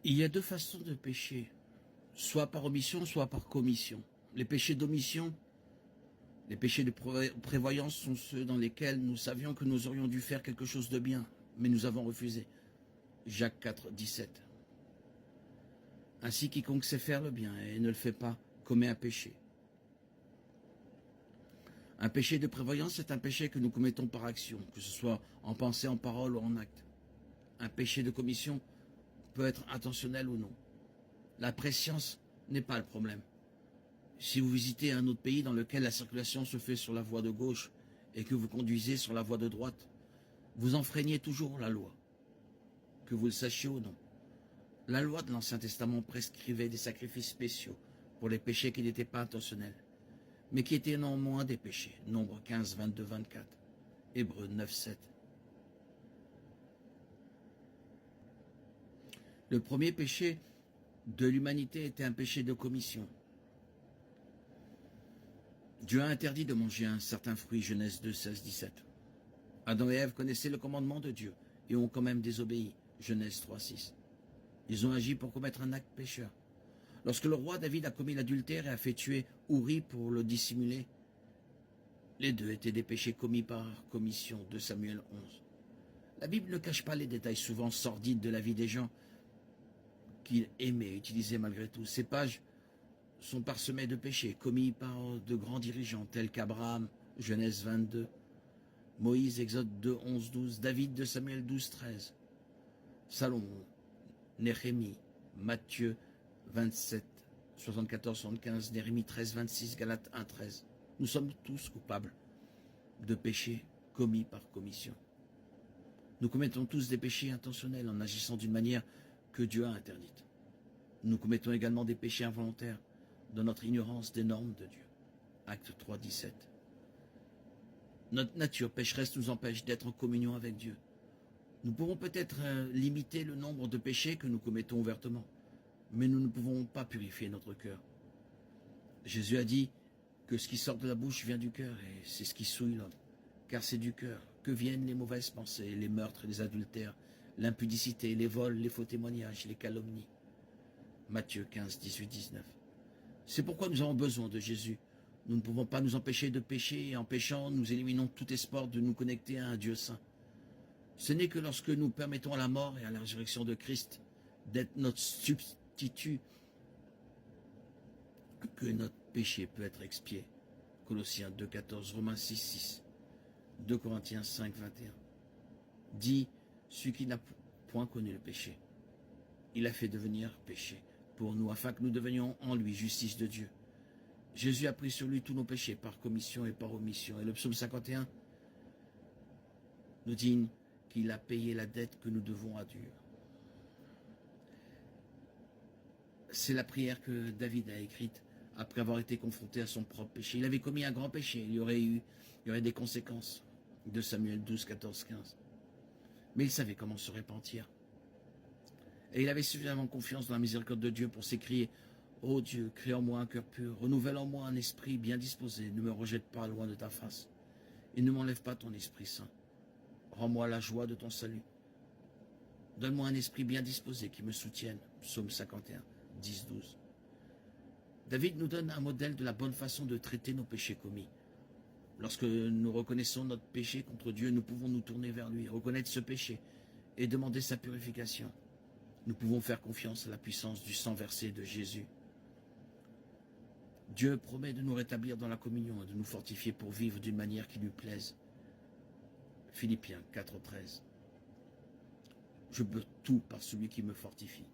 Il y a deux façons de pécher, soit par omission, soit par commission. Les péchés d'omission, les péchés de prévoyance sont ceux dans lesquels nous savions que nous aurions dû faire quelque chose de bien, mais nous avons refusé. Jacques 4, 17. Ainsi, quiconque sait faire le bien et ne le fait pas commet un péché. Un péché de prévoyance, c'est un péché que nous commettons par action, que ce soit en pensée, en parole ou en acte. Un péché de commission peut être intentionnel ou non. La prescience n'est pas le problème. Si vous visitez un autre pays dans lequel la circulation se fait sur la voie de gauche et que vous conduisez sur la voie de droite, vous enfreignez toujours la loi, que vous le sachiez ou non. La loi de l'Ancien Testament prescrivait des sacrifices spéciaux pour les péchés qui n'étaient pas intentionnels, mais qui étaient néanmoins des péchés. Nombre 15, 22, 24. Hébreux 9, 7. Le premier péché de l'humanité était un péché de commission. Dieu a interdit de manger un certain fruit, Genèse 2, 16, 17. Adam et Ève connaissaient le commandement de Dieu et ont quand même désobéi, Genèse 3, 6. Ils ont agi pour commettre un acte pécheur. Lorsque le roi David a commis l'adultère et a fait tuer Uri pour le dissimuler, les deux étaient des péchés commis par commission, 2 Samuel 11. La Bible ne cache pas les détails souvent sordides de la vie des gens qu'il aimait utiliser malgré tout. Ces pages sont parsemées de péchés commis par de grands dirigeants tels qu'Abraham, Genèse 22, Moïse, Exode 2, 11, 12, David, 2 Samuel 12, 13, Salomon, Néhémie, Matthieu 27, 74, 75, Néhémie 13, 26, Galates 1, 13. Nous sommes tous coupables de péchés commis par commission. Nous commettons tous des péchés intentionnels en agissant d'une manière que Dieu a interdite. Nous commettons également des péchés involontaires dans notre ignorance des normes de Dieu. Acte 3, 17. Notre nature pécheresse nous empêche d'être en communion avec Dieu. Nous pouvons peut-être limiter le nombre de péchés que nous commettons ouvertement, mais nous ne pouvons pas purifier notre cœur. Jésus a dit que ce qui sort de la bouche vient du cœur, et c'est ce qui souille l'homme. Car c'est du cœur que viennent les mauvaises pensées, les meurtres, les adultères, l'impudicité, les vols, les faux témoignages, les calomnies. Matthieu 15, 18, 19. C'est pourquoi nous avons besoin de Jésus. Nous ne pouvons pas nous empêcher de pécher, et en péchant, nous éliminons tout espoir de nous connecter à un Dieu saint. Ce n'est que lorsque nous permettons à la mort et à la résurrection de Christ d'être notre substitut que notre péché peut être expié. Colossiens 2, 14, Romains 6, 6, 2 Corinthiens 5, 21. Dit celui qui n'a point connu le péché. Il a fait devenir péché pour nous, afin que nous devenions en lui justice de Dieu. Jésus a pris sur lui tous nos péchés par commission et par omission. Et le psaume 51 nous dit qu'il a payé la dette que nous devons à Dieu. C'est la prière que David a écrite après avoir été confronté à son propre péché. Il avait commis un grand péché, il y aurait des conséquences. 2 Samuel 12, 14, 15. Mais il savait comment se repentir. Et il avait suffisamment confiance dans la miséricorde de Dieu pour s'écrier « Ô Dieu, crée en moi un cœur pur, renouvelle en moi un esprit bien disposé, ne me rejette pas loin de ta face, et ne m'enlève pas ton Esprit Saint. Rends-moi la joie de ton salut. Donne-moi un esprit bien disposé qui me soutienne. » Psaume 51, 10, 12. David nous donne un modèle de la bonne façon de traiter nos péchés commis. Lorsque nous reconnaissons notre péché contre Dieu, nous pouvons nous tourner vers lui, reconnaître ce péché et demander sa purification. Nous pouvons faire confiance à la puissance du sang versé de Jésus. Dieu promet de nous rétablir dans la communion et de nous fortifier pour vivre d'une manière qui lui plaise. Philippiens 4, 13. Je peux tout par celui qui me fortifie.